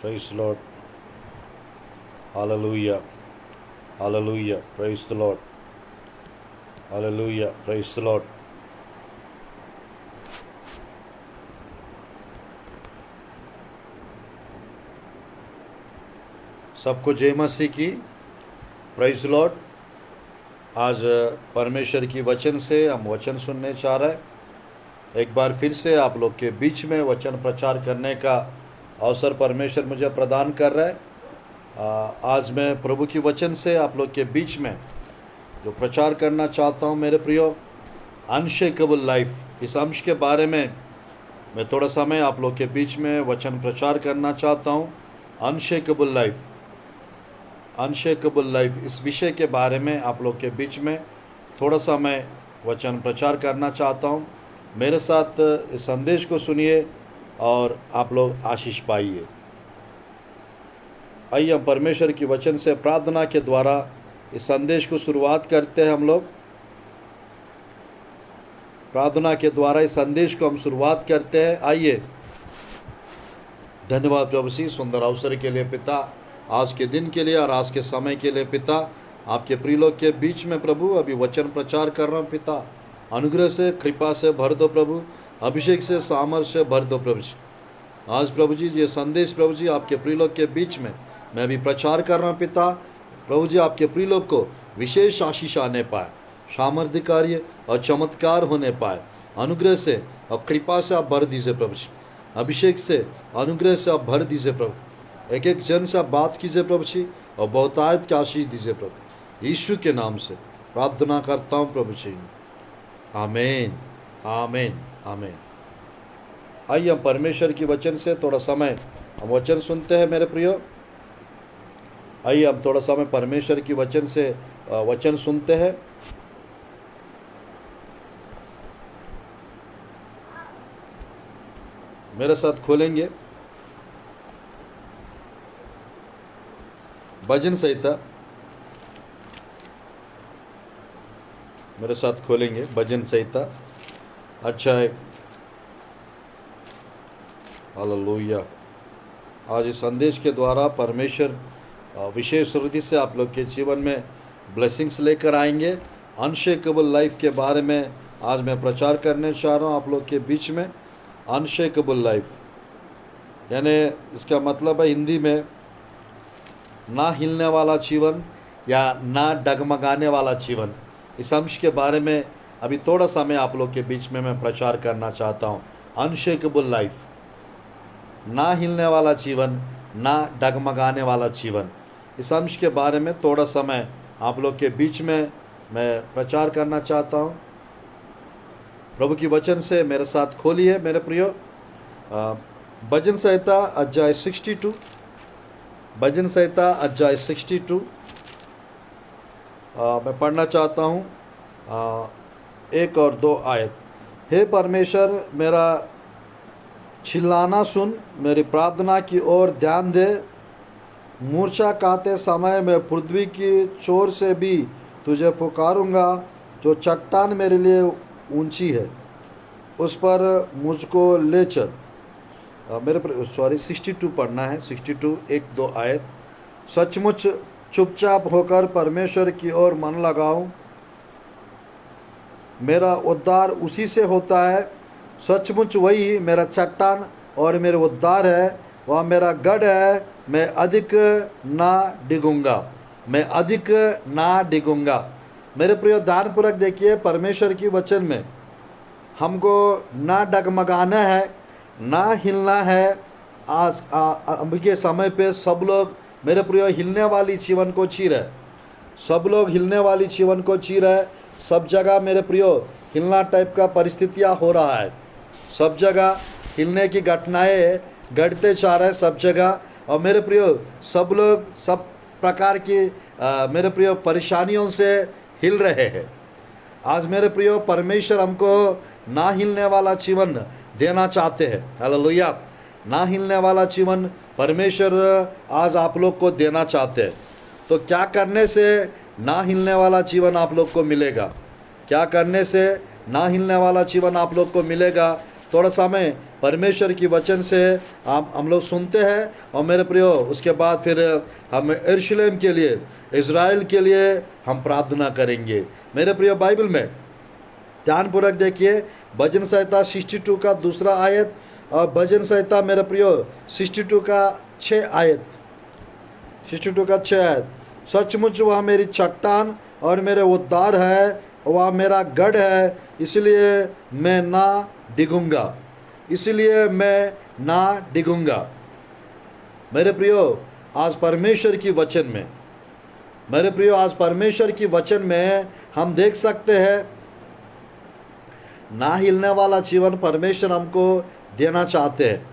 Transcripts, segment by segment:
Praise the Lord. Hallelujah. Hallelujah. Praise the Lord. Hallelujah. Praise the Lord. सबको जय मसीह की। Praise Lord. आज परमेश्वर की वचन से हम वचन सुनने चाह रहे हैं। एक बार फिर से आप लोग के बीच में वचन प्रचार करने का अवसर परमेश्वर मुझे प्रदान कर रहा है। आज मैं प्रभु की वचन से आप लोग के बीच में जो प्रचार करना चाहता हूं, मेरे प्रियो, अनशेकेबल लाइफ, इस अंश के बारे में मैं थोड़ा समय आप लोग के बीच में वचन प्रचार करना चाहता हूं। अनशेकेबल लाइफ, अनशेकेबल लाइफ, इस विषय के बारे में आप लोग के बीच में थोड़ा सा मैं वचन प्रचार करना चाहता हूं। मेरे साथ इस संदेश को सुनिए और आप लोग आशीष पाइए। आइए हम परमेश्वर की वचन से प्रार्थना के द्वारा इस संदेश को शुरुआत करते हैं। हम लोग प्रार्थना के द्वारा इस संदेश को हम शुरुआत करते हैं। आइए। धन्यवाद प्रभु जी, सुंदर अवसर के लिए पिता, आज के दिन के लिए और आज के समय के लिए पिता। आपके प्रिय लोग के बीच में प्रभु अभी वचन प्रचार कर रहा हूँ पिता। अनुग्रह से, कृपा से भर दो प्रभु, अभिषेक से, सामर्थ से भर दो प्रभु जी। आज प्रभु जी ये संदेश प्रभु जी आपके प्रिय लोग के बीच में मैं अभी प्रचार कर रहा हूँ पिता। प्रभु जी आपके प्रिय लोग को विशेष आशीष आने पाए, सामर्थ्य कार्य और चमत्कार होने पाए। अनुग्रह से और कृपा से आप भर दीजिए प्रभु जी। अभिषेक से, अनुग्रह से आप भर दीजिए प्रभु। एक एक जन से आप बात कीजिए प्रभु जी और बहुतायत की आशीष दीजिए प्रभु। यीशु के नाम से प्रार्थना करता हूँ प्रभु जी, आमीन, आमीन, आमीन। आइए हम परमेश्वर की वचन से थोड़ा समय हम वचन सुनते हैं मेरे प्रियो। आइए हम थोड़ा समय परमेश्वर की वचन से वचन सुनते हैं। मेरे साथ खोलेंगे भजन संहिता। मेरे साथ खोलेंगे भजन संहिता अध्याय, हालेलुया। आज इस संदेश के द्वारा परमेश्वर विशेष रीति से आप लोग के जीवन में ब्लेसिंग्स लेकर आएंगे। अनशेकेबल लाइफ के बारे में आज मैं प्रचार करने चाह रहा हूँ आप लोग के बीच में। अनशेकेबल लाइफ यानी इसका मतलब है हिंदी में ना हिलने वाला जीवन या ना डगमगाने वाला जीवन। इस अंश के बारे में अभी थोड़ा सा मैं आप लोग के बीच में मैं प्रचार करना चाहता हूँ। अनशेकेबल लाइफ, ना हिलने वाला जीवन, ना डगमगाने वाला जीवन। इस अंश के बारे में थोड़ा समय आप लोग के बीच में मैं प्रचार करना चाहता हूँ। प्रभु की वचन से मेरे साथ खोलिए मेरे प्रियो। भजन संहिता अध्याय 62, भजन संहिता अध्याय 62 मैं पढ़ना चाहता हूँ 1 और 2 आयत। हे परमेश्वर, मेरा चिल्लाना सुन, मेरी प्रार्थना की ओर ध्यान दे। मूर्छा खाते समय मैं पृथ्वी की चोर से भी तुझे पुकारूंगा। जो चट्टान मेरे लिए ऊंची है उस पर मुझको ले चल। मेरे 62 पढ़ना है, 62 1-2 आयत। सचमुच चुपचाप होकर परमेश्वर की ओर मन लगाऊं, मेरा उद्धार उसी से होता है। सचमुच वही मेरा चट्टान और मेरा उद्धार है, वह मेरा गढ़ है। मैं अधिक ना डिगूंगा, मैं अधिक ना डिगूंगा। मेरे प्रिय ध्यानपूर्वक देखिए, परमेश्वर की वचन में हमको ना डगमगाना है, ना हिलना है। आज अभी के समय पे सब लोग मेरे प्रिय हिलने वाली जीवन को जी रहे, सब लोग हिलने वाली जीवन को जी रहे। सब जगह मेरे प्रियो हिलना टाइप का परिस्थितियाँ हो रहा है, सब जगह हिलने की घटनाएं घटते जा रहे हैं सब जगह। और मेरे प्रियो सब लोग सब प्रकार की मेरे प्रियो परेशानियों से हिल रहे हैं। आज मेरे प्रियो परमेश्वर हमको ना हिलने वाला जीवन देना चाहते हैं। हालेलुया। ना हिलने वाला जीवन परमेश्वर आज आप लोग को देना चाहते हैं। तो क्या करने से ना हिलने वाला जीवन आप लोग को मिलेगा? क्या करने से ना हिलने वाला जीवन आप लोग को मिलेगा? थोड़ा सा मैं परमेश्वर की वचन से हम लोग सुनते हैं, और मेरे प्रियो उसके बाद फिर हम यरूशलेम के लिए, इज़राइल के लिए हम प्रार्थना करेंगे। मेरे प्रियो बाइबल में ध्यानपूर्वक देखिए, भजन संहिता 62 का 2 आयत, और भजन संहिता मेरे प्रियो 62 का 6 आयत, 62 का 6 आयत। सचमुच वह मेरी चट्टान और मेरे उद्धार है, वह मेरा गढ़ है, इसलिए मैं ना डिगूंगा, इसलिए मैं ना डिगूंगा। मेरे प्रियो आज परमेश्वर की वचन में, मेरे प्रियो आज परमेश्वर की वचन में हम देख सकते हैं, ना हिलने वाला जीवन परमेश्वर हमको देना चाहते हैं।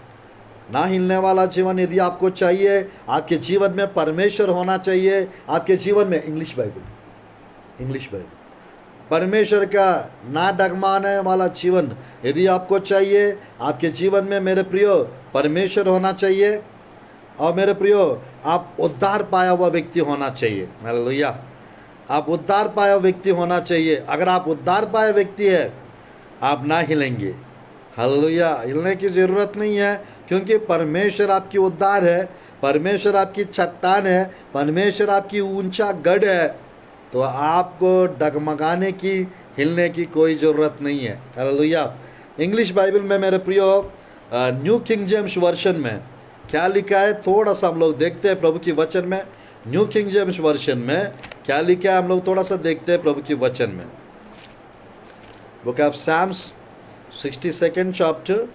ना हिलने वाला जीवन यदि आपको चाहिए, आपके जीवन में परमेश्वर होना चाहिए, आपके जीवन में, इंग्लिश बाइबल, परमेश्वर का ना डगमाने वाला जीवन यदि आपको चाहिए, आपके जीवन में मेरे प्रियो परमेश्वर होना चाहिए, और मेरे प्रियो आप उद्धार पाया हुआ व्यक्ति होना चाहिए। हालेलुया, आप उद्धार पाया व्यक्ति होना चाहिए। अगर आप उद्धार पाया व्यक्ति है, आप ना हिलेंगे। हालेलुया, हिलने की ज़रूरत नहीं है, क्योंकि परमेश्वर आपकी उद्धार है, परमेश्वर आपकी चट्टान है, परमेश्वर आपकी ऊंचा गढ़ है, तो आपको डगमगाने की, हिलने की कोई ज़रूरत नहीं है। हालेलुया। इंग्लिश बाइबल में मेरे प्रियो न्यू किंग जेम्स वर्शन में क्या लिखा है, थोड़ा सा हम लोग देखते हैं प्रभु की वचन में। न्यू किंग जेम्स वर्शन में क्या लिखा है, हम लोग थोड़ा सा देखते हैं प्रभु की वचन में। Book of Sam's 62nd chapter,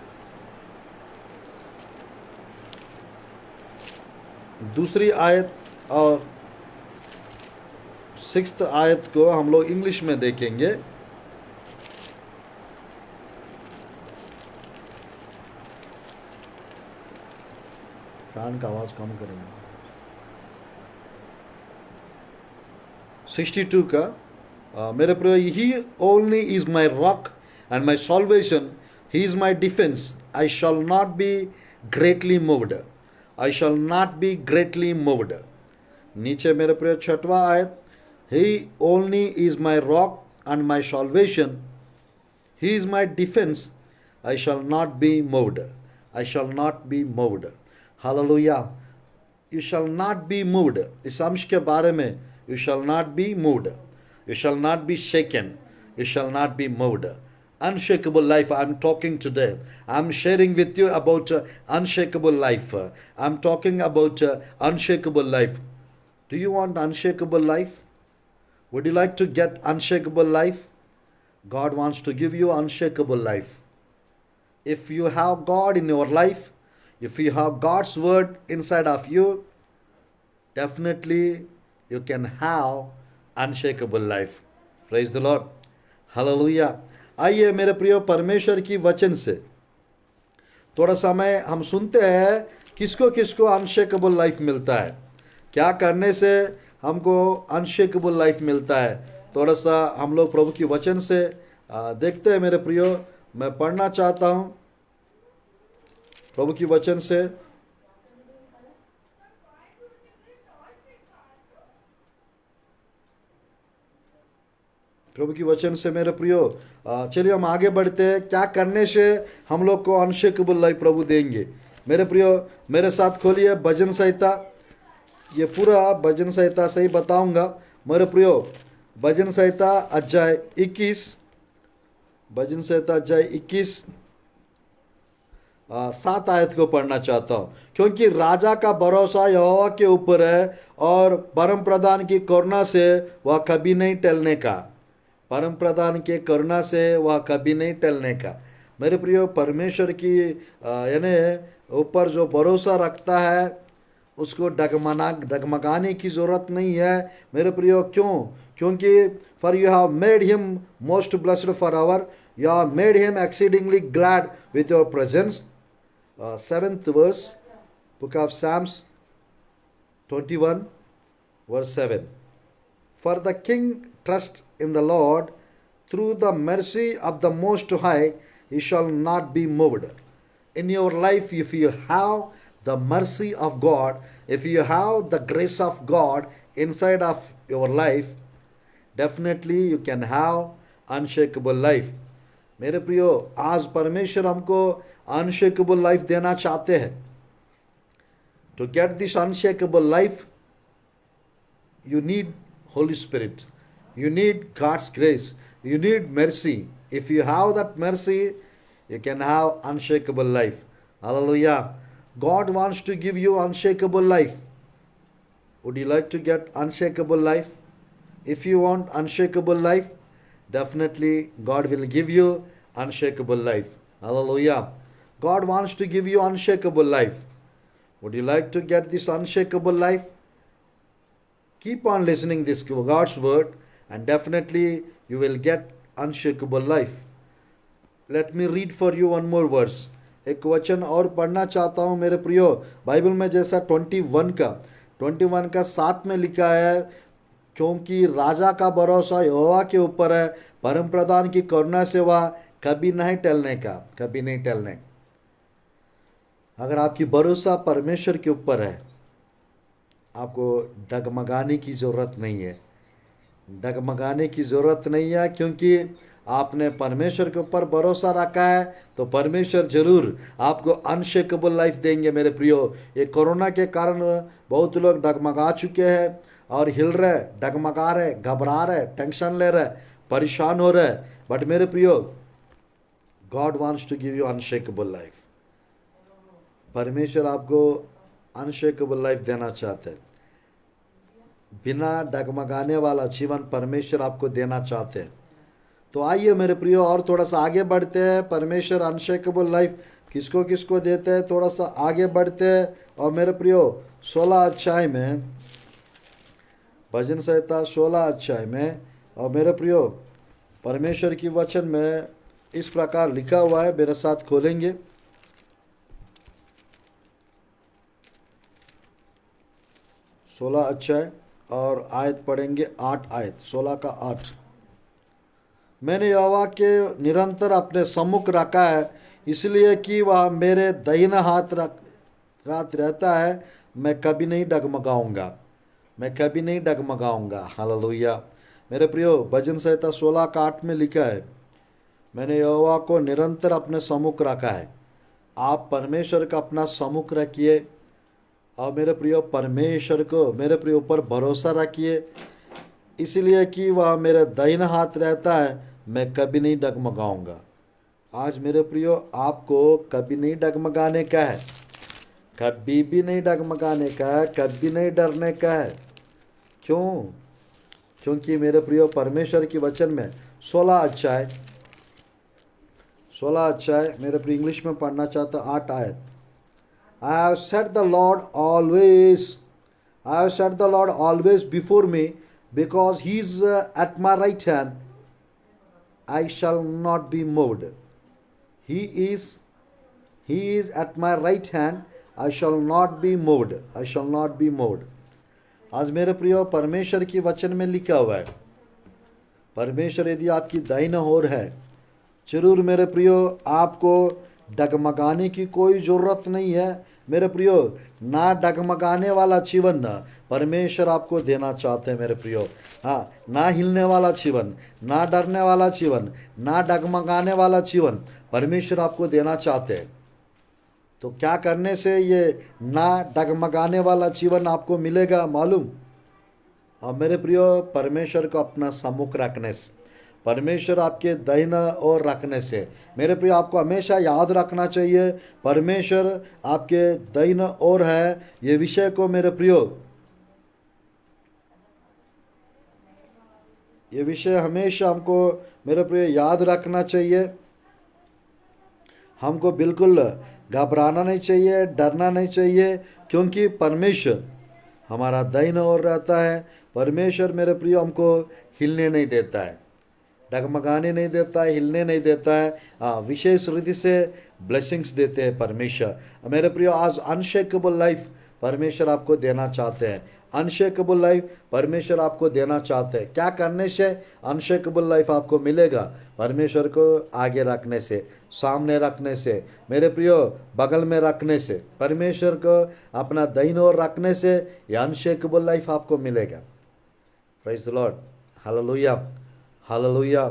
2 आयत और 6 आयत को हम लोग इंग्लिश में देखेंगे। फैन का आवाज कम करेंगे। 62 का मेरे प्रियो, he only is my rock and my salvation, he is my defence, I shall not be greatly moved, I shall not be greatly moved. नीचे मेरे प्रियो 6वां आयत, he only is my rock and my salvation, he is my defense, I shall not be moved, I shall not be moved। Hallelujah, you shall not be moved, इस अंश के बारे में, you shall not be moved, you shall not be shaken, you shall not be moved। Unshakable life I am talking today. I am sharing with you about unshakable life. I am talking about unshakable life. Do you want unshakable life? Would you like to get unshakable life? God wants to give you unshakable life. If you have God in your life, if you have God's word inside of you, definitely you can have unshakable life. Praise the Lord. Hallelujah. आइए मेरे प्रियो, परमेश्वर की वचन से थोड़ा समय हम सुनते हैं, किसको किसको अनशेकेबल लाइफ मिलता है, क्या करने से हमको अनशेकेबल लाइफ मिलता है। थोड़ा सा हम लोग प्रभु की वचन से देखते हैं मेरे प्रियो। मैं पढ़ना चाहता हूँ प्रभु की वचन से। प्रभु की वचन से मेरे प्रियो, चलिए हम आगे बढ़ते हैं। क्या करने से हम लोग को अनशेकेबल लाइफ प्रभु देंगे। मेरे प्रियो मेरे साथ खोलिए भजन संहिता, ये पूरा भजन संहिता से ही बताऊंगा। मेरे प्रियो भजन संहिता अध्याय 21, भजन संहिता अध्याय 21 7 आयत को पढ़ना चाहता हूँ। क्योंकि राजा का भरोसा यहोवा के ऊपर है और परम प्रधान की करुणा से वह कभी नहीं टलने का, परम प्रधान के करुणा से वह कभी नहीं टलने का। मेरे प्रियो परमेश्वर की यानी ऊपर जो भरोसा रखता है उसको डगमगाने की ज़रूरत नहीं है मेरे प्रियो। क्यों? क्योंकि for you have made him most blessed for ever, you have made him exceedingly glad with your presence. 7th verse, book of Psalms 21 verse 7। For the king trusts in the Lord, through the mercy of the Most High he shall not be moved। In your life, if you have the mercy of God, if you have the grace of God inside of your life, definitely you can have unshakable life। मेरे प्रियो, आज परमेश्वर हमको unshakeable life देना चाहते हैं। To get this unshakable life, you need Holy Spirit, you need God's grace, you need mercy. If you have that mercy, you can have unshakable life. Hallelujah. God wants to give you unshakable life. Would you like to get unshakable life? If you want unshakable life, definitely God will give you unshakable life. Hallelujah. God wants to give you unshakable life. Would you like to get this unshakable life? Keep on listening this God's word, and definitely you will get unshakable life. Let me read for you one more verse. एक वचन और पढ़ना चाहता हूँ मेरे प्रियो, Bible में जैसा 21 का 7 में लिखा है, क्योंकि राजा का भरोसा यहोवा के ऊपर है, परम प्रधान की करुणा से वह कभी नहीं टलने का, कभी नहीं टलने। अगर आपकी भरोसा परमेश्वर के ऊपर है, आपको डगमगाने की ज़रूरत नहीं है, डगमगाने की ज़रूरत नहीं है, क्योंकि आपने परमेश्वर के ऊपर भरोसा रखा है तो परमेश्वर जरूर आपको अनशेकेबल लाइफ देंगे मेरे प्रियो। ये कोरोना के कारण बहुत लोग डगमगा चुके हैं और हिल रहे, डगमगा रहे, घबरा रहे, टेंशन ले रहे, परेशान हो रहे, बट मेरे प्रियो, God wants to give you unshakable life. परमेश्वर आपको अनशेकेबल लाइफ देना चाहते हैं, बिना डगमगाने वाला जीवन परमेश्वर आपको देना चाहते हैं। तो आइए मेरे प्रियो और थोड़ा सा आगे बढ़ते हैं। परमेश्वर अनशेकेबल लाइफ किसको किसको देते हैं, थोड़ा सा आगे बढ़ते हैं। और मेरे प्रियो 16 अध्याय में, भजन संहिता 16 अध्याय में, और मेरे प्रियो परमेश्वर की वचन में इस प्रकार लिखा हुआ है, मेरे साथ खोलेंगे। सोलह अध्याय और आयत पढ़ेंगे 8 आयत, 16 का 8। मैंने यहोवा के निरंतर अपने सम्मुख रखा है, इसलिए कि वह मेरे दाहिना हाथ रहता है, मैं कभी नहीं डगमगाऊंगा, मैं कभी नहीं डगमगाऊंगा। हालेलुया। मेरे प्रियो, भजन संहिता 16 का 8 में लिखा है, मैंने यहोवा को निरंतर अपने सम्मुख रखा है। आप परमेश्वर का अपना सम्मुख रखिए और मेरे प्रियो परमेश्वर को मेरे प्रियो ऊपर भरोसा रखिए, इसलिए कि वह मेरे दाहिना हाथ रहता है, मैं कभी नहीं डगमगाऊंगा। आज मेरे प्रियो आपको कभी नहीं डगमगाने का है, कभी भी नहीं डगमगाने का है, कभी नहीं डरने का है। क्यों? क्योंकि मेरे प्रियो परमेश्वर की वचन में 16 अध्याय मेरे प्रिय इंग्लिश में पढ़ना चाहता 8 आयत। I have set the Lord always before me, because he is at my right hand, I shall not be moved. He is at my right hand, I shall not be moved. I shall not be moved. आज मेरे प्रियो परमेश्वर की वचन में लिखा हुआ है, परमेश्वर यदि आपकी दाहिना ओर है, जरूर मेरे प्रियो आपको डगमगाने की कोई ज़रूरत नहीं है। मेरे प्रियो, ना डगमगाने वाला जीवन ना परमेश्वर आपको देना चाहते हैं मेरे प्रियो। हाँ, ना हिलने वाला जीवन, ना डरने वाला जीवन, ना डगमगाने वाला जीवन परमेश्वर आपको देना चाहते हैं। तो क्या करने से ये ना डगमगाने वाला जीवन आपको मिलेगा मालूम? और मेरे प्रियो, परमेश्वर को अपना सम्मुख रखने से, परमेश्वर आपके दाहिना ओर रखने से। मेरे प्रिय, आपको हमेशा याद रखना चाहिए, परमेश्वर आपके दाहिना ओर है। ये विषय को मेरे प्रियो, ये विषय हमेशा हमको मेरे प्रिय याद रखना चाहिए। हमको बिल्कुल घबराना नहीं चाहिए, डरना नहीं चाहिए, क्योंकि परमेश्वर हमारा दाहिना ओर रहता है। परमेश्वर मेरे प्रिय हमको हिलने नहीं देता है, डगमगाने नहीं देता है, हिलने नहीं देता है। विशेष रीति से ब्लेसिंग्स देते हैं परमेश्वर। मेरे प्रियो, आज अनशेकेबल लाइफ परमेश्वर आपको देना चाहते हैं, अनशेकेबल लाइफ परमेश्वर आपको देना चाहते हैं। क्या करने से अनशेकेबल लाइफ आपको मिलेगा? परमेश्वर को आगे रखने से, सामने रखने से, मेरे प्रियो बगल में रखने से, परमेश्वर को अपना दाहिना ओर रखने से ये अनशेकेबल लाइफ आपको मिलेगा। Praise the Lord. Hallelujah, hallelujah.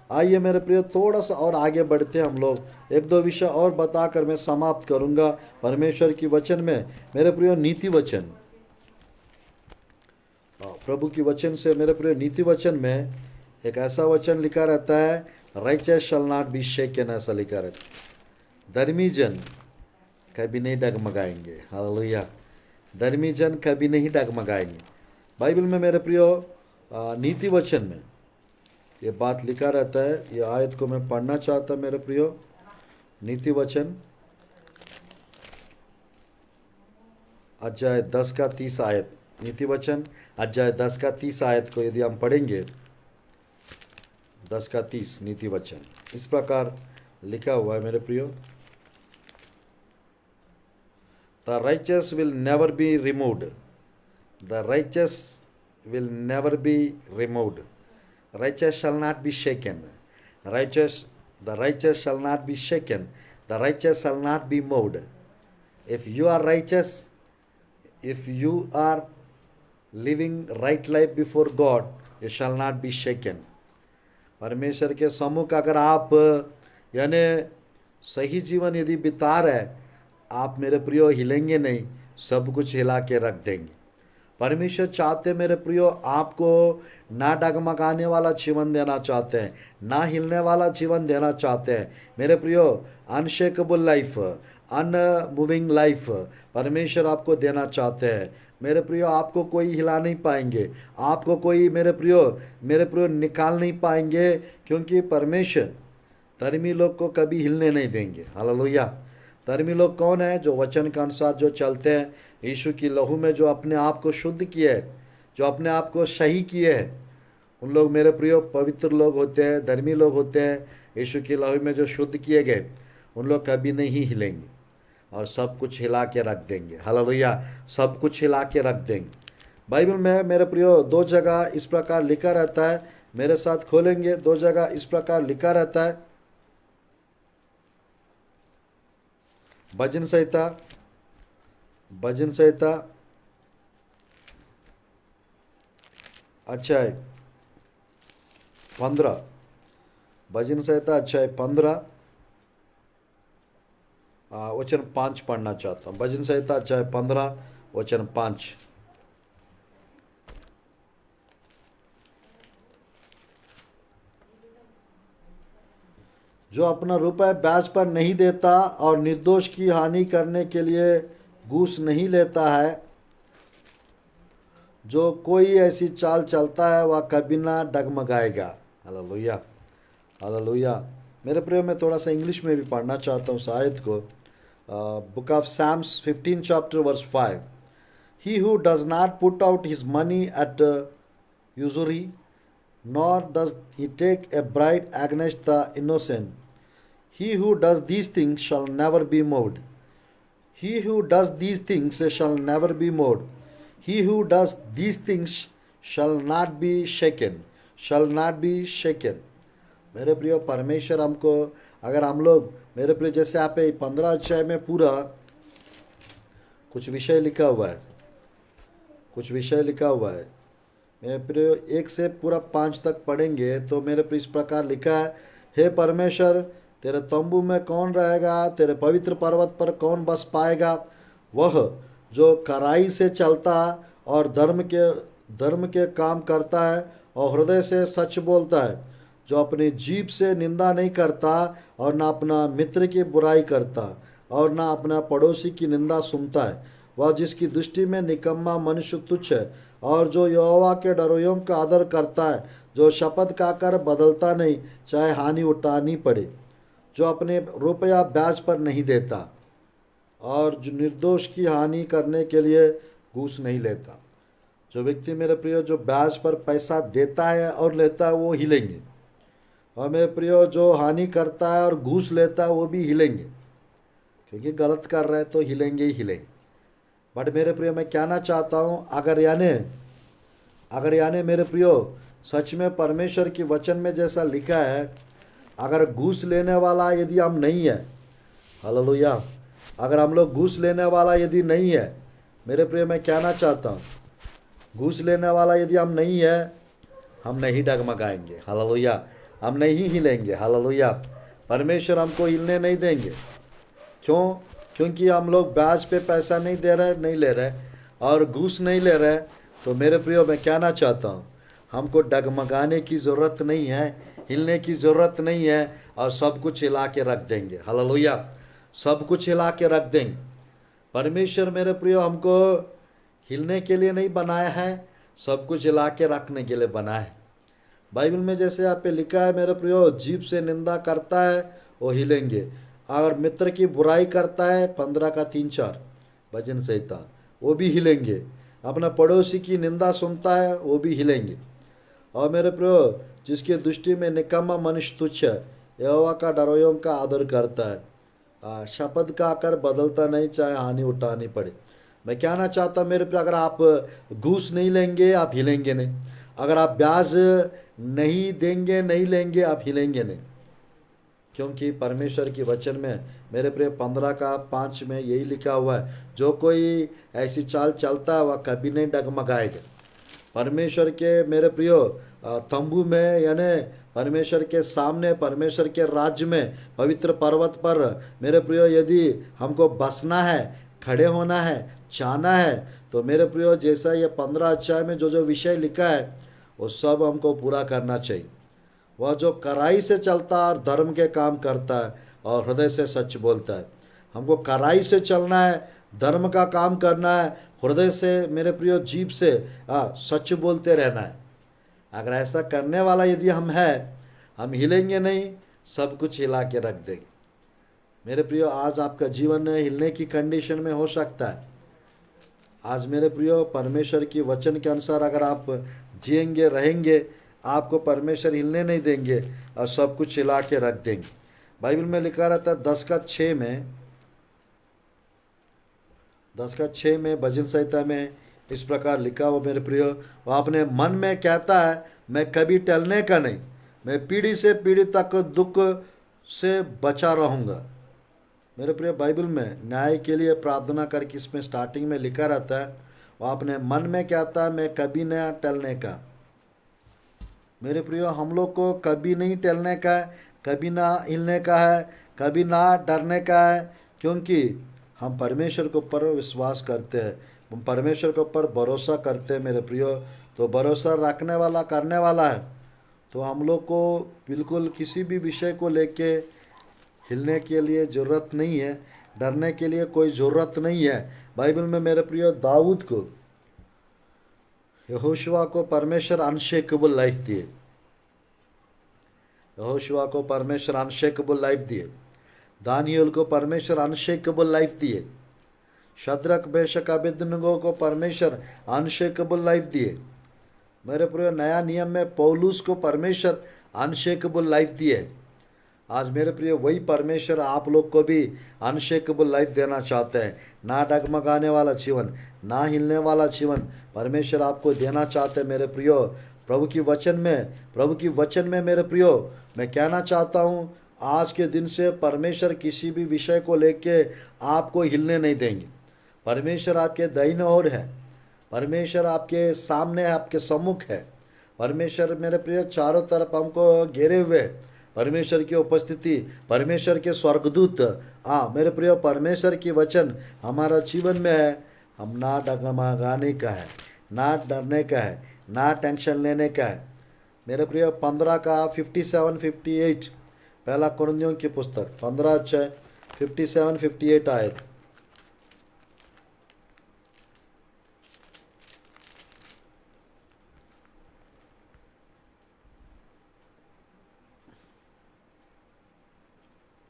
आइए मेरे प्रियो थोड़ा सा और आगे बढ़ते हैं हम लोग। एक दो विषय और बताकर मैं समाप्त करूंगा परमेश्वर की वचन में। मेरे प्रियो नीति वचन, प्रभु की वचन से मेरे प्रियो नीति वचन में एक ऐसा वचन लिखा रहता है, राइचस शैल नॉट बी शेकन, ऐसा लिखा रहता है। धर्मी जन कभी नहीं डगमगाएंगे। हालेलुया, धर्मी जन कभी नहीं डगमगाएंगे। बाइबल में मेरे प्रियो नीति वचन में ये बात लिखा रहता है। ये आयत को मैं पढ़ना चाहता मेरे प्रियो। नीति वचन अध्याय 10 का 30 आयत, नीति वचन अध्याय 10 का 30 आयत को यदि हम पढ़ेंगे, 10 का 30 नीति वचन इस प्रकार लिखा हुआ है मेरे प्रियो, the righteous will never be removed, the righteous will never be removed, righteous shall not be shaken, the righteous shall not be shaken, the righteous shall not be moved. If you are righteous, if you are living right life before God, you shall not be shaken. परमेश्वर के सम्मुख अगर आप यानी सही जीवन यदि बिता रहे, आप मेरे प्रियो हिलेंगे नहीं, सब कुछ हिला के रख देंगे। परमेश्वर चाहते मेरे प्रियो आपको ना डगमगाने वाला जीवन देना चाहते हैं, ना हिलने वाला जीवन देना चाहते हैं। मेरे प्रियो अनशेकेबल लाइफ, अनमूविंग लाइफ परमेश्वर आपको देना चाहते हैं। मेरे प्रियो आपको कोई हिला नहीं पाएंगे, आपको कोई मेरे प्रियो निकाल नहीं पाएंगे, क्योंकि परमेश्वर धर्मी लोग को कभी हिलने नहीं देंगे। हालेलुया। धर्मी लोग कौन है? जो वचन के अनुसार जो चलते हैं, यीशु की लहू में जो अपने आप को शुद्ध किए है, जो अपने आप को सही किए हैं, उन लोग मेरे प्रियो पवित्र लोग होते हैं, धर्मी लोग होते हैं। यीशु की लहू में जो शुद्ध किए गए, उन लोग कभी नहीं हिलेंगे और सब कुछ हिला के रख देंगे। हालेलुया, सब कुछ हिला के रख देंगे। बाइबल में मेरे प्रियो दो जगह इस प्रकार लिखा रहता है, मेरे साथ खोलेंगे। दो जगह इस प्रकार लिखा रहता है, भजन संहिता अध्याय 15, भजन संहिता अध्याय 15 वचन 5 पढ़ना चाहता हूँ। भजन संहिता अध्याय 15 वचन 5। जो अपना रुपया ब्याज पर नहीं देता और निर्दोष की हानि करने के लिए घूस नहीं लेता है, जो कोई ऐसी चाल चलता है वह कभी ना डगमगाएगा। Hallelujah, hallelujah. मेरे प्रियो मैं थोड़ा सा इंग्लिश में भी पढ़ना चाहता हूँ शायद को। Book of Psalms 15 chapter verse 5, he who does not put out his money at usury, nor does he take a bribe against the innocent, he who does these things shall never be moved. He who does these things shall never be moved. He who does these things shall not be shaken, shall not be shaken. मेरे प्रियो परमेश्वर हमको, अगर हम लोग मेरे प्रियो जैसे आप 15 अध्याय में पूरा कुछ विषय लिखा हुआ है, कुछ विषय लिखा हुआ है। मेरे प्रियो 1 से पूरा 5 तक पढ़ेंगे तो मेरे प्रियो इस प्रकार लिखा है, हे परमेश्वर तेरे तंबू में कौन रहेगा, तेरे पवित्र पर्वत पर कौन बस पाएगा? वह जो कड़ाई से चलता और धर्म के काम करता है और हृदय से सच बोलता है, जो अपनी जीभ से निंदा नहीं करता और ना अपना मित्र की बुराई करता और ना अपना पड़ोसी की निंदा सुनता है, वह जिसकी दृष्टि में निकम्मा मनुष्य तुच्छ है और जो यहोवा के डरोयों का आदर करता है, जो शपथ खाकर बदलता नहीं चाहे हानि उठानी पड़े, जो अपने रुपया ब्याज पर नहीं देता और जो निर्दोष की हानि करने के लिए घूस नहीं लेता। जो व्यक्ति मेरे प्रियो जो ब्याज पर पैसा देता है और लेता है वो हिलेंगे, और मेरे प्रियो जो हानि करता है और घूस लेता है वो भी हिलेंगे, क्योंकि गलत कर रहे हैं तो हिलेंगे ही हिलेंगे। बट मेरे प्रियो मैं कहना चाहता हूँ, अगर यानी मेरे प्रियो सच में परमेश्वर की वचन में जैसा लिखा है, अगर घूस लेने वाला यदि हम नहीं है, हालेलुया, अगर हम लोग घूस लेने वाला यदि नहीं है, मेरे प्रिय मैं कहना चाहता हूँ, घूस लेने वाला यदि हम नहीं है, हम नहीं डगमगाएंगे। हालेलुया। हम नहीं हिलेंगे। हालेलुया। परमेश्वर हमको हिलने नहीं देंगे। क्यों? क्योंकि हम लोग ब्याज पे पैसा नहीं दे रहे, नहीं ले रहे, और घूस नहीं ले रहे। तो मेरे प्रियो, मैं कहना चाहता हूँ, हमको डगमगाने की ज़रूरत नहीं है, हिलने की ज़रूरत नहीं है, और सब कुछ हिला के रख देंगे। हालेलुया। सब कुछ हिला के रख देंगे। परमेश्वर मेरे प्रियो हमको हिलने के लिए नहीं बनाया है, सब कुछ हिला के रखने के लिए बनाया है। बाइबल में जैसे यहाँ पे लिखा है मेरे प्रियो, जीभ से निंदा करता है वो हिलेंगे, अगर मित्र की बुराई करता है 15 का 3-4 भजन संहिता, वो भी हिलेंगे। अपना पड़ोसी की निंदा सुनता है वो भी हिलेंगे। और मेरे प्रियो, जिसकी दृष्टि में निकम्मा मनुष्य तुच्छ है, यहोवा का डरोयों का आदर करता है। शपथ का आकर बदलता नहीं, चाहे हानि उठानी पड़े। मैं कहना चाहता मेरे प्रियो, अगर आप घूस नहीं लेंगे आप हिलेंगे नहीं, अगर आप ब्याज नहीं देंगे नहीं लेंगे आप हिलेंगे नहीं। क्योंकि परमेश्वर की वचन में मेरे प्रिय 15 का 5 में यही लिखा हुआ है, जो कोई ऐसी चाल चलता है वह कभी नहीं डगमगाएगा। परमेश्वर के मेरे प्रियो तंबू में, यानी परमेश्वर के सामने, परमेश्वर के राज्य में, पवित्र पर्वत पर मेरे प्रियो यदि हमको बसना है, खड़े होना है, जाना है, तो मेरे प्रियो जैसा ये 15 अध्याय में जो जो विषय लिखा है वो सब हमको पूरा करना चाहिए। वह जो कड़ाई से चलता है और धर्म के काम करता है और हृदय से सच बोलता है। हमको कड़ाई से चलना है, धर्म का काम करना है, हृदय से मेरे प्रियो जीभ से सच बोलते रहना है। अगर ऐसा करने वाला यदि हम हैं, हम हिलेंगे नहीं, सब कुछ हिला के रख देंगे। मेरे प्रियो, आज आपका जीवन हिलने की कंडीशन में हो सकता है। आज मेरे प्रियो, परमेश्वर की वचन के अनुसार अगर आप जिएंगे रहेंगे, आपको परमेश्वर हिलने नहीं देंगे और सब कुछ हिला के रख देंगे। बाइबल में लिखा रहता है 10:6 में, 10:6 में भजन संहिता में इस प्रकार लिखा हुआ मेरे प्रियो, वो अपने मन में कहता है मैं कभी टलने का नहीं, मैं पीढ़ी से पीढ़ी तक दुख से बचा रहूँगा। मेरे प्रिय, बाइबल में न्याय के लिए प्रार्थना करके इसमें स्टार्टिंग में लिखा रहता है, वो अपने मन में कहता है मैं कभी न टलने का। मेरे प्रियो, हम लोग को कभी नहीं टलने का है, कभी ना हिलने का है, कभी ना डरने का है, क्योंकि हम परमेश्वर के ऊपर विश्वास करते हैं, हम परमेश्वर के ऊपर भरोसा करते हैं। मेरे प्रियो, तो भरोसा रखने वाला करने वाला है, तो हम लोग को बिल्कुल किसी भी विषय को लेके हिलने के लिए ज़रूरत नहीं है, डरने के लिए कोई ज़रूरत नहीं है। बाइबल में मेरे प्रियो, दाऊद को, यहोशुआ को परमेश्वर अनशेकेबल लाइफ दिए, यहोशुआ को परमेश्वर अनशेकेबल लाइफ दिए, दानियल को परमेश्वर अनशेकेबल लाइफ दिए, शद्रक मेशक अबेदनगो को परमेश्वर अनशेकेबल लाइफ दिए। मेरे प्रिय, नया नियम में पौलुस को परमेश्वर अनशेकेबल लाइफ दिए। आज मेरे प्रिय, वही परमेश्वर आप लोग को भी अनशेकेबल लाइफ देना चाहते हैं। ना डगमगाने वाला जीवन, ना हिलने वाला जीवन परमेश्वर आपको देना चाहते हैं। मेरे प्रियो, प्रभु की वचन में मेरे प्रियो, मैं कहना चाहता हूँ, आज के दिन से परमेश्वर किसी भी विषय को लेके आपको हिलने नहीं देंगे। परमेश्वर आपके दाहिने ओर है, परमेश्वर आपके सामने है, आपके सम्मुख है। परमेश्वर मेरे प्रिय चारों तरफ हमको घेरे हुए, परमेश्वर की उपस्थिति, परमेश्वर के स्वर्गदूत। मेरे प्रिय, परमेश्वर की वचन हमारा जीवन में है। हम ना डगमगाने का है, ना डरने का है, ना टेंशन लेने का है। मेरे प्रिय, 15 का 57-58, पहला कुरिन्थियों की पुस्तक 15:57-58 आयत।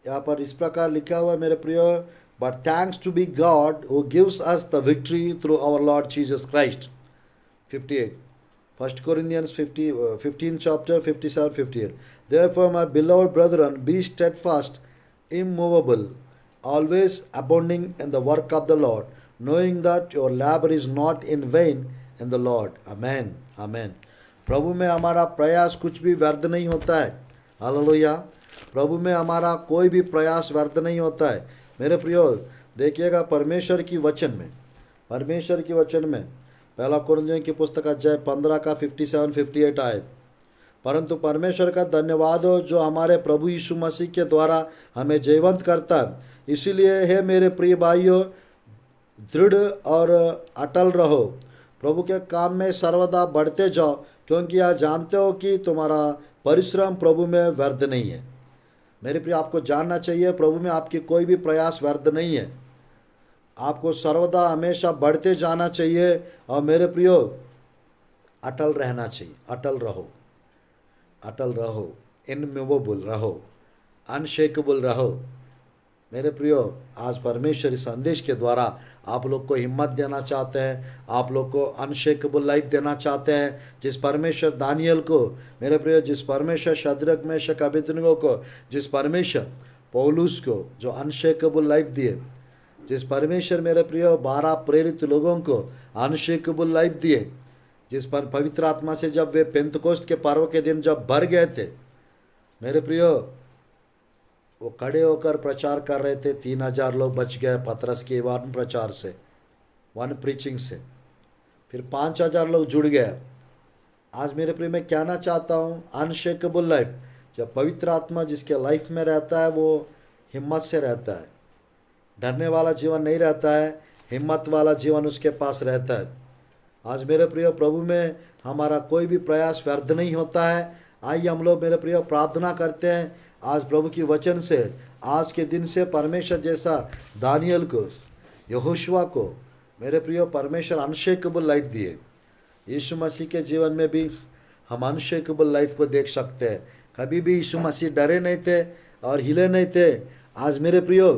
यहाँ पर इस प्रकार लिखा हुआ मेरे प्रियो, but thanks to be God who gives us the victory through our Lord Jesus Christ. 58, 1 Corinthians 15 chapter 57-58. Therefore, my beloved brethren, be steadfast, immovable, always abounding in the work of the Lord, knowing that your labor is not in vain in the Lord. Amen. Amen. प्रभु में हमारा प्रयास कुछ भी व्यर्थ नहीं होता है। Hallelujah. प्रभु में हमारा कोई भी प्रयास व्यर्थ नहीं होता है। मेरे प्रियो, देखिएगा परमेश्वर की वचन में, परमेश्वर की वचन में पहला कुरिन्थियों की पुस्तक अध्याय 15 का 57-58 आयत। परंतु परमेश्वर का धन्यवाद हो जो हमारे प्रभु यीशु मसीह के द्वारा हमें जीवंत करता है। इसीलिए हे मेरे प्रिय भाइयों, दृढ़ और अटल रहो, प्रभु के काम में सर्वदा बढ़ते जाओ, क्योंकि आप जानते हो कि तुम्हारा परिश्रम प्रभु में व्यर्थ नहीं है। मेरे प्रिय, आपको जानना चाहिए प्रभु में आपकी कोई भी प्रयास व्यर्थ नहीं है। आपको सर्वदा हमेशा बढ़ते जाना चाहिए और मेरे प्रियो अटल रहना चाहिए। अटल रहो, अटल रहो, इनमूवेबल रहो, अनशेकेबल रहो। मेरे प्रियो, आज परमेश्वर इस संदेश के द्वारा आप लोग को हिम्मत देना चाहते हैं, आप लोग को अनशेकेबल लाइफ देना चाहते हैं। जिस परमेश्वर दानियल को, मेरे प्रियो, जिस परमेश्वर शद्रक मेशक अबेदनगो को, जिस परमेश्वर पौलुस को जो अनशेकेबल लाइफ दिए, जिस परमेश्वर मेरे प्रियो 12 प्रेरित लोगों को अनशेकेबल लाइफ दिए, जिस पर पवित्र आत्मा से जब वे पेंतकोस्त के पर्व के दिन जब भर गए थे, मेरे प्रियो वो खड़े होकर प्रचार कर रहे थे। 3000 लोग बच गए पतरस के वन प्रचार से, वन प्रीचिंग से। फिर 5000 लोग जुड़ गए। आज मेरे प्रिय मैं कहना चाहता हूँ, अनशेकेबल लाइफ, जब पवित्र आत्मा जिसके लाइफ में रहता है वो हिम्मत से रहता है। डरने वाला जीवन नहीं रहता है, हिम्मत वाला जीवन उसके पास रहता है। आज मेरे प्रिय प्रभु में हमारा कोई भी प्रयास व्यर्थ नहीं होता है। आइए हम लोग मेरे प्रिय प्रार्थना करते हैं आज प्रभु की वचन से। आज के दिन से परमेश्वर जैसा दानियल को, यहोशुआ को मेरे प्रिय परमेश्वर अनशेकेबल लाइफ दिए। यीशु मसीह के जीवन में भी हम अनशेकेबल लाइफ को देख सकते हैं। कभी भी यीशु मसीह डरे नहीं थे और हिले नहीं थे। आज मेरे प्रियो,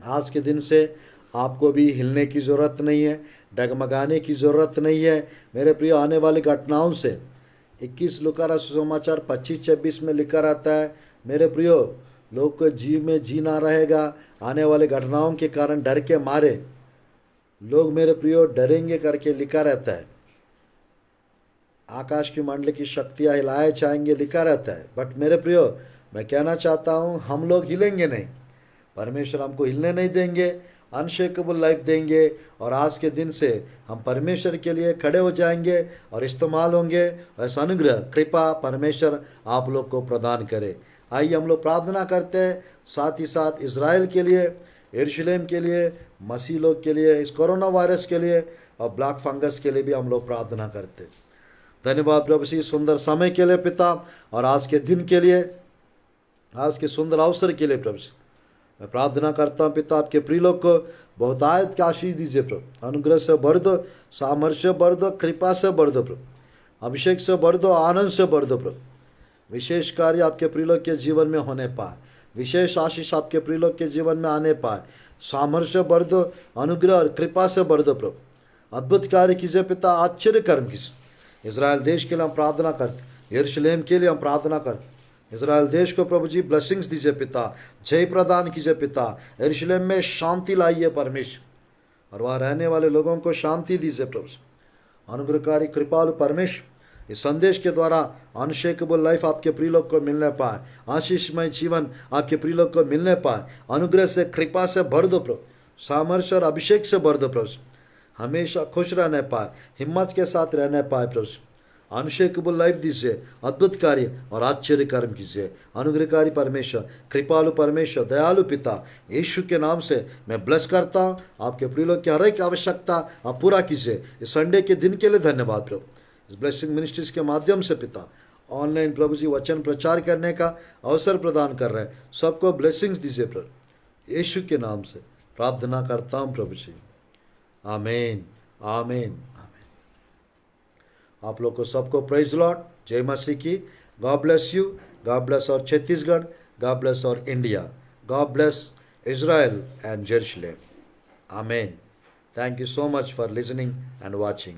आज के दिन से आपको भी हिलने की ज़रूरत नहीं है, डगमगाने की ज़रूरत नहीं है। मेरे प्रियो, आने वाली घटनाओं से 21 लूका सुसमाचार 25-26 में लिखा रहता है, मेरे प्रियो, लोग को जी में जीना रहेगा। आने वाले घटनाओं के कारण डर के मारे लोग मेरे प्रियो डरेंगे करके लिखा रहता है। आकाश की मंडली की शक्तियाँ हिलाए जाएंगे लिखा रहता है। बट मेरे प्रियो, मैं कहना चाहता हूँ हम लोग हिलेंगे नहीं। परमेश्वर हमको हिलने नहीं देंगे, अनशेकेबल लाइफ देंगे। और आज के दिन से हम परमेश्वर के लिए खड़े हो जाएंगे और इस्तेमाल होंगे। ऐसा अनुग्रह कृपा परमेश्वर आप लोग को प्रदान करे। आइए हम लोग प्रार्थना करते हैं, साथ ही साथ इज़राइल के लिए, यरूशलेम के लिए, मसीह लोग के लिए, इस कोरोना वायरस के लिए और ब्लैक फंगस के लिए भी हम लोग प्रार्थना करते हैं। धन्यवाद प्रभु जी सुंदर समय के लिए पिता, और आज के दिन के लिए, आज के सुंदर अवसर के लिए प्रभु जी मैं प्रार्थना करता हूँ पिता, आपके प्रिय लोग को बहुत आयत की आशीष दीजिए प्रभु। अनुग्रह से भर दो, सामर्थ्य भर दो, कृपा से भर दो प्रभु, अभिषेक से भर दो, आनंद से भर दो प्रभु। विशेष कार्य आपके प्रिय लोग के जीवन में होने पाए, विशेष आशीष आपके प्रिय लोग के जीवन में आने पाए। सामर्थ्य भर दो, अनुग्रह और कृपा से भर दो प्रभु। अद्भुत कार्य कीजिए पिता, आश्चर्य कर्म कीजिए। इज़राइल देश के लिए हम प्रार्थना करते, यरूशलेम के लिए हम प्रार्थना करते। इज़राइल देश को प्रभु जी ब्लेसिंग्स दीजिए पिता, जय प्रदान कीजिए पिता। यरूशलेम में शांति लाइए परमेश्वर, और वहाँ रहने वाले लोगों को शांति दीजिए प्रभु। अनुग्रहकारी कृपालु परमेश्वर, इस संदेश के द्वारा अनशेकेबल लाइफ आपके प्रिय लोग को मिलने पाए, आशीषमय जीवन आपके प्रिय लोग को मिलने पाए। अनुग्रह से कृपा से भर दो प्रभु, सामर्थ्य और अभिषेक से भर दो प्रभु। हमेशा खुश रहने पाए, हिम्मत के साथ रहने पाए प्रभु। अनशेकेबल लाइफ दीजिए, अद्भुत कार्य और आश्चर्य कर्म कीजिए। अनुग्रहकारी परमेश्वर, कृपालु परमेश्वर, दयालु पिता, यीशु के नाम से मैं ब्लेस करता हूँ। आपके प्रिय लोग की हर एक आवश्यकता आप पूरा कीजिए। इस संडे के दिन के लिए धन्यवाद प्रभु। इस ब्लेसिंग मिनिस्ट्रीज के माध्यम से पिता ऑनलाइन प्रभु जी वचन प्रचार करने का अवसर प्रदान कर रहे हैं, सबको ब्लेसिंग्स दीजिए प्रभु। यीशु के नाम से प्रार्थना करता हूँ प्रभु जी, आमीन आमीन आमीन। आप लोग को सबको प्रेज लॉर्ड, जय मसीह की। God bless you, God bless our Chhattisgarh, God bless our India, God bless Israel and Jerusalem, amen. Thank you so much for listening and watching.